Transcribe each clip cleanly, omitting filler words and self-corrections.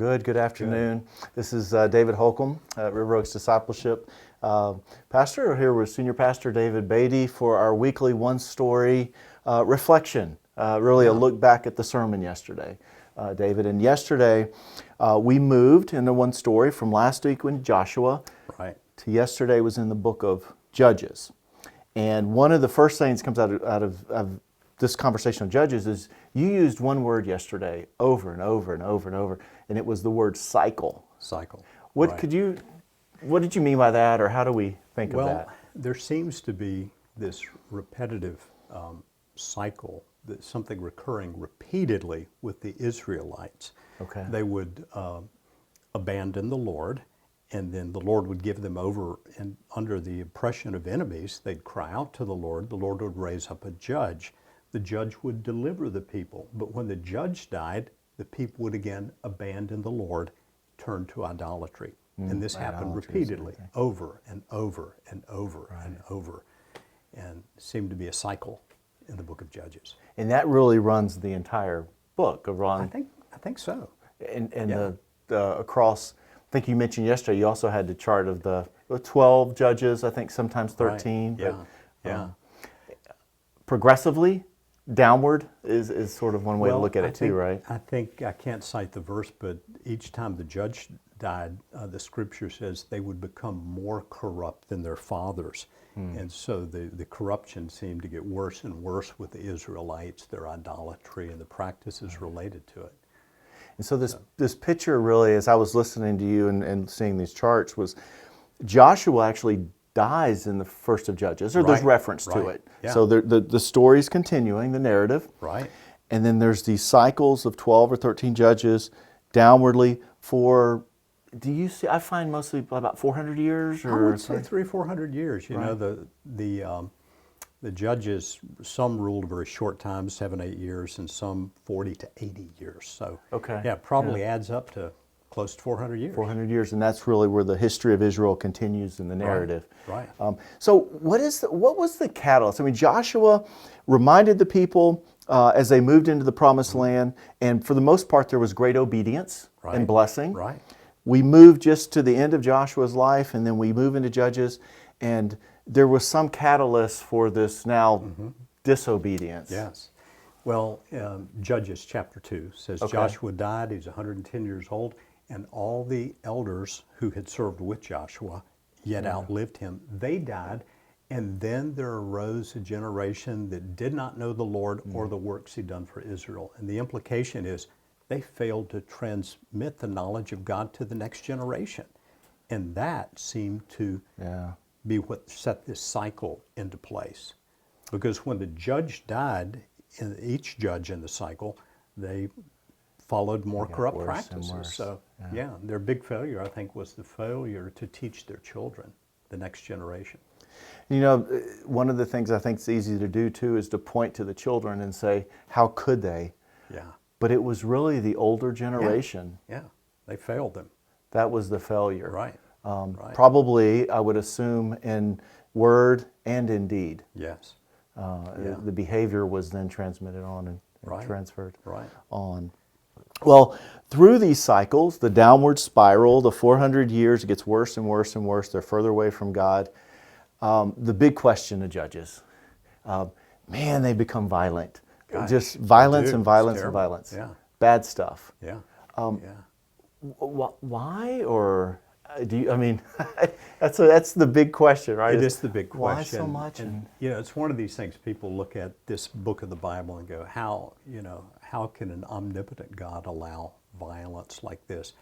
good. Good afternoon. This is David Holcomb at River Oaks Discipleship. Pastor here with Senior Pastor David Beaty for our weekly one-story reflection, really a look back at the sermon yesterday, David. And yesterday we moved into one story from last week when Joshua to yesterday was in the book of Judges. And one of the first things that comes out of this conversation of Judges is you used one word yesterday over and over and over and over, and it was the word cycle. Cycle. What did you mean by that, or how do we think of that? Well, there seems to be this repetitive cycle, something recurring repeatedly with the Israelites. Okay. They would abandon the Lord, and then the Lord would give them over, and under the oppression of enemies, they'd cry out to the Lord would raise up a judge. The judge would deliver the people, but when the judge died, the people would again abandon the Lord, turn to idolatry. And this happened repeatedly, over and over and over and over, and seemed to be a cycle in the book of Judges. And that really runs the entire book of Ron. I think so. And across, I think you mentioned yesterday, you also had the chart of the 12 judges, I think sometimes 13. Right. But, progressively downward is sort of one way to look at it too, right? I think, I can't cite the verse, but each time the judge died, the scripture says they would become more corrupt than their fathers. And so the corruption seemed to get worse and worse with the Israelites, their idolatry and the practices related to it. And so this picture really, as I was listening to you and seeing these charts, was Joshua actually dies in the first of Judges, or there's reference to it. Yeah. So the story's continuing, the narrative. Right. And then there's these cycles of 12 or 13 judges downwardly for, do you see, I find mostly about 400 years? Or I would say 300 or 400 years. You know, the judges, some ruled a very short time, 7-8 years, and some 40 to 80 years. So probably adds up to close to 400 years. 400 years, and that's really where the history of Israel continues in the narrative. Right. So what was the catalyst? I mean, Joshua reminded the people as they moved into the promised land, and for the most part there was great obedience and blessing. Right. We moved just to the end of Joshua's life, and then we move into Judges, and there was some catalyst for this now disobedience. Yes. Well, Judges chapter 2 says Joshua died, he was 110 years old, and all the elders who had served with Joshua yet outlived him. They died, and then there arose a generation that did not know the Lord or the works he'd done for Israel. And the implication is they failed to transmit the knowledge of God to the next generation. And that seemed to be what set this cycle into place. Because when the judge died, each judge in the cycle, they followed more corrupt practices. So their big failure, I think, was the failure to teach their children, the next generation. You know, one of the things I think is easy to do too is to point to the children and say, how could they? Yeah. But it was really the older generation. Yeah, they failed them. That was the failure. Right. Probably, I would assume, in word and in deed. Yes. The behavior was then transmitted on and transferred on. Well, through these cycles, the downward spiral, the 400 years, it gets worse and worse and worse. They're further away from God. The big question of Judges, man, they become violent. Gosh, just violence and violence and violence. Yeah. Bad stuff. Yeah. Why, or do you? I mean, that's the big question, right? It is the big question. Why so much? And you know, it's one of these things. People look at this book of the Bible and go, how can an omnipotent God allow violence like this?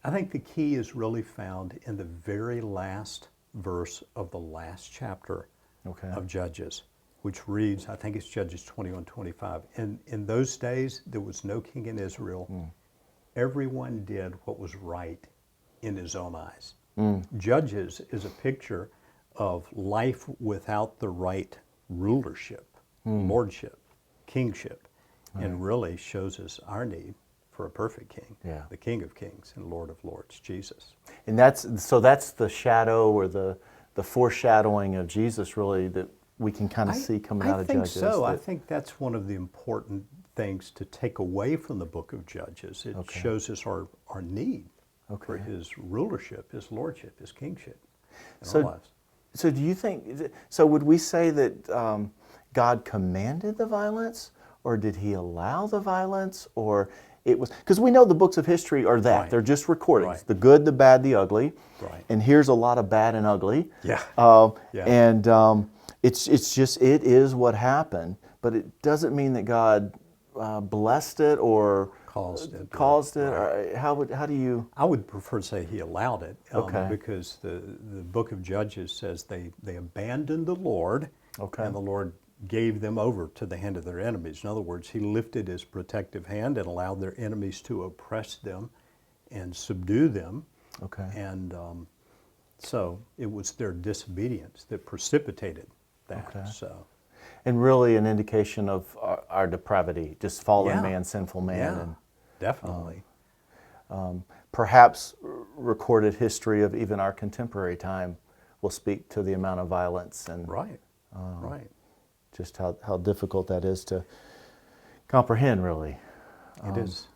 I think the key is really found in the very last verse of the last chapter of Judges, which reads, I think it's Judges 21-25. In those days, there was no king in Israel. Everyone did what was right in his own eyes. Judges is a picture of life without the right rulership, lordship, kingship, and really shows us our need for a perfect king, the King of Kings and Lord of Lords, Jesus. And that's the shadow or the foreshadowing of Jesus, really, that we can kind of see coming out of Judges. I think so. I think that's one of the important things to take away from the book of Judges. It shows us our need for his rulership, his lordship, his kingship in our lives. So do you think, so would we say that God commanded the violence, or did he allow the violence, or it was, because we know the books of history are that. Right. They're just recordings. Right. The good, the bad, the ugly. Right. And here's a lot of bad and ugly. Yeah. And it's just, it is what happened, but it doesn't mean that God blessed it or caused it. Right. Or how do you? I would prefer to say he allowed it, Okay. because the book of Judges says they abandoned the Lord, and the Lord gave them over to the hand of their enemies. In other words, he lifted his protective hand and allowed their enemies to oppress them and subdue them. Okay. And so it was their disobedience that precipitated that. Okay. So. And really an indication of our depravity, just fallen man, sinful man. Yeah, and, definitely. Perhaps recorded history of even our contemporary time will speak to the amount of violence and Right, right. just how difficult that is to comprehend, really. It is.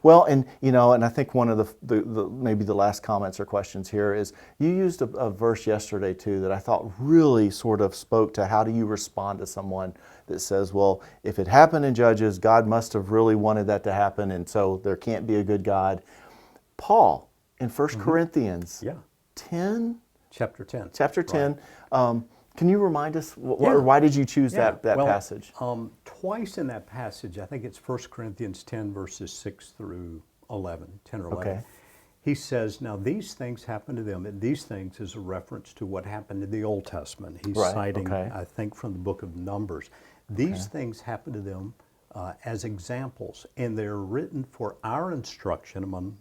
Well, and and I think one of the maybe the last comments or questions here is, you used a verse yesterday too that I thought really sort of spoke to how do you respond to someone that says, well, if it happened in Judges, God must have really wanted that to happen, and so there can't be a good God. Paul in 1 Corinthians 10, Chapter 10. chapter 10. Right. Can you remind us, or why did you choose that Well, passage? Twice in that passage, I think it's 1 Corinthians 10, verses 6 through 11, 10 or 11. Okay. He says, now these things happened to them, and these things is a reference to what happened in the Old Testament. He's citing, I think, from the book of Numbers. These things happened to them as examples, and they're written for our instruction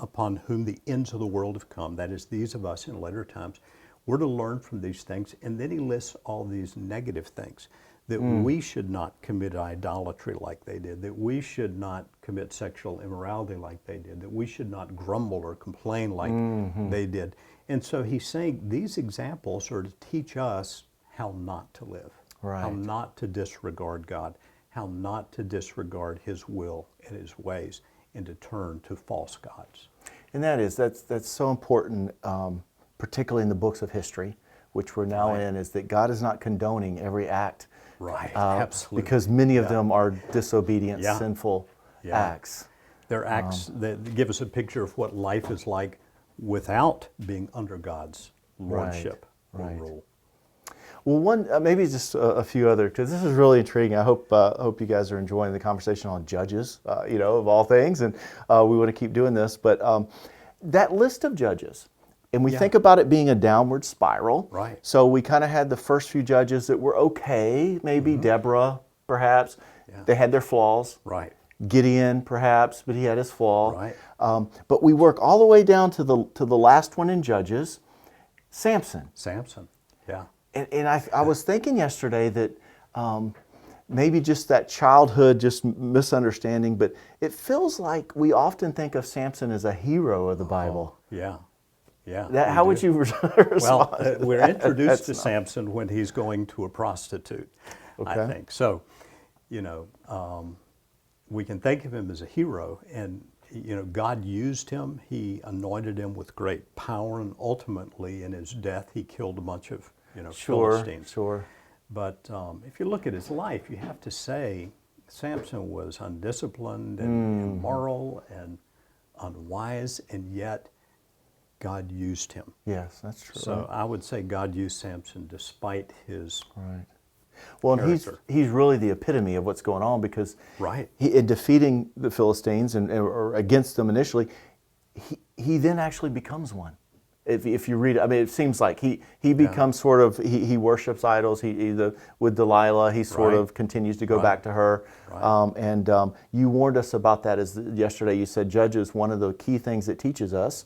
upon whom the ends of the world have come. That is, these of us in later times. We're to learn from these things. And then he lists all these negative things, that we should not commit idolatry like they did, that we should not commit sexual immorality like they did, that we should not grumble or complain like they did. And so he's saying these examples are to teach us how not to live, how not to disregard God, how not to disregard his will and his ways, and to turn to false gods. And that's so important, particularly in the books of history, which we're now in, is that God is not condoning every act. Right, absolutely. Because many of them are disobedient, sinful acts. They're acts that give us a picture of what life is like without being under God's lordship or rule. Well, maybe just a few other, because this is really intriguing. I hope you guys are enjoying the conversation on Judges, of all things, and we want to keep doing this. But that list of judges, and we think about it being a downward spiral. Right. So we kind of had the first few judges that were okay, maybe Deborah, perhaps. Yeah. They had their flaws. Right. Gideon, perhaps, but he had his flaw. Right. But we work all the way down to the last one in Judges, Samson. Samson, yeah. And I was thinking yesterday that maybe just that childhood, just misunderstanding, but it feels like we often think of Samson as a hero of the Bible. Yeah, yeah. How would you respond? Well, we're introduced to Samson when he's going to a prostitute, I think. So, we can think of him as a hero, and God used him. He anointed him with great power, and ultimately in his death he killed a bunch of Philistines. Sure. But if you look at his life, you have to say Samson was undisciplined and immoral and unwise, and yet God used him. Yes, that's true. So I would say God used Samson despite his Well, character. and he's really the epitome of what's going on, because in defeating the Philistines or against them initially, he then actually becomes one. If you read it, I mean, it seems like he becomes sort of, he worships idols. With Delilah, he sort of continues to go back to her. And you warned us about that yesterday. You said Judges, one of the key things it teaches us,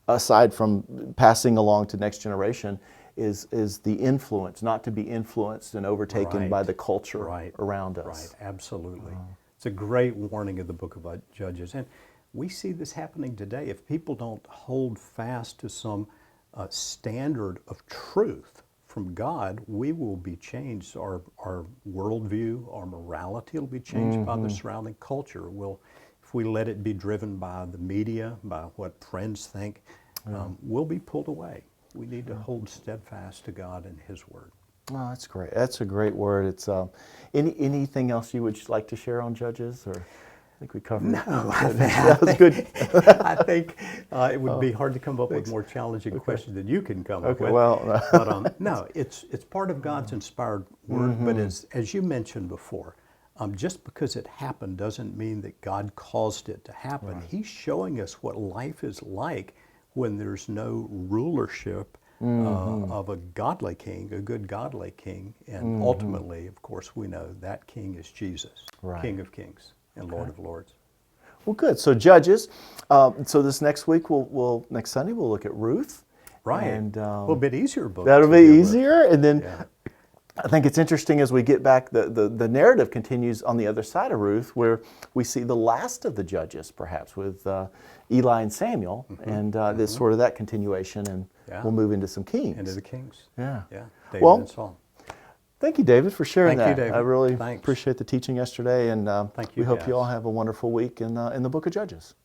aside from passing along to next generation, is the influence, not to be influenced and overtaken by the culture around us. Right, absolutely. It's a great warning of the book of Judges. And we see this happening today. If people don't hold fast to some standard of truth from God, we will be changed. Our worldview, our morality will be changed by the surrounding culture. If we let it be driven by the media, by what friends think, we'll be pulled away. We need to hold steadfast to God and His Word. Oh, that's great. That's a great word. It's anything else you would like to share on Judges, or I think we covered. No, that was good. I think it would be hard to come up with more challenging questions than you can come up with. Well, But no, it's part of God's inspired word. But as you mentioned before, just because it happened doesn't mean that God caused it to happen. Right. He's showing us what life is like when there's no rulership of a godly king, a good godly king. And ultimately, of course, we know that king is Jesus, Right. King of kings and Lord of lords. Well, good. So Judges. So this next week, next Sunday, we'll look at Ruth. Right. And a little bit easier book. That'll be easier. And then Yeah. I think it's interesting as we get back, the narrative continues on the other side of Ruth, where we see the last of the judges, perhaps, with Eli and Samuel, and this sort of that continuation, and we'll move into some kings. Into the kings. Yeah. Yeah. David and Saul. Thank you, David, for sharing Thank that. you, David. I really Thanks. appreciate the teaching yesterday, and Thank you, we hope guys. you all have a wonderful week in the book of Judges.